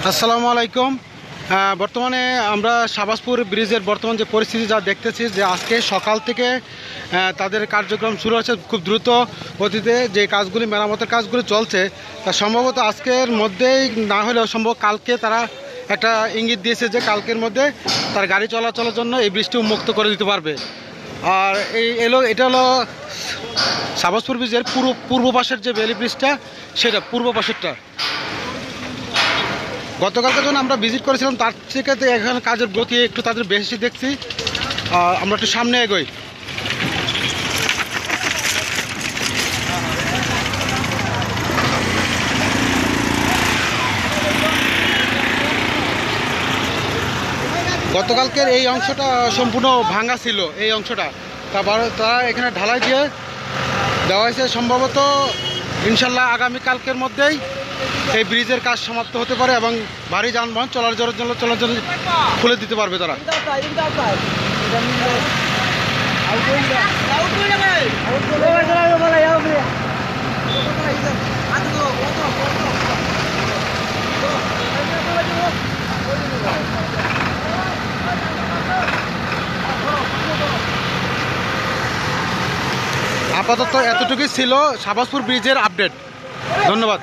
আসসালামু আলাইকুম। বর্তমানে আমরা শাহবাজপুর ব্রিজের বর্তমান যে পরিস্থিতি যা দেখতেছি যে আজকে সকাল থেকে তাদের কার্যক্রম শুরু হচ্ছে খুব দ্রুত গতিতে। যে কাজগুলি মেরামতের কাজগুলি চলছে তা সম্ভবত আজকের মধ্যেই না হলেও সম্ভব কালকে তারা একটা ইঙ্গিত দিয়েছে যে কালকের মধ্যে তার গাড়ি চলাচলের জন্য এই ব্রিজটি উন্মুক্ত করে দিতে পারবে। আর এটা হলো শাহবাজপুর ব্রিজের পূর্ব পাশের যে বেলি ব্রিজটা, সেটা পূর্ব পাশেরটা। গতকালকে যখন আমরা ভিজিট করেছিলাম তার থেকে এখানে কাজের গতি একটু তাদের বেশি দেখছি। আমরা একটু সামনে এগোই। গতকালকের এই অংশটা সম্পূর্ণ ভাঙা ছিল, এই অংশটা তারা এখানে ঢালাই দিয়ে দেওয়া হয়েছে। সম্ভবত ইনশাল্লাহ আগামীকালকের মধ্যেই এই ব্রিজের কাজ সমাপ্ত হতে পারে এবং ভারী যানবাহন চলাচলের জন্য খুলে দিতে পারবে তারা। আপাতত এতটুকুই ছিল শাহবাজপুর ব্রিজের আপডেট। ধন্যবাদ।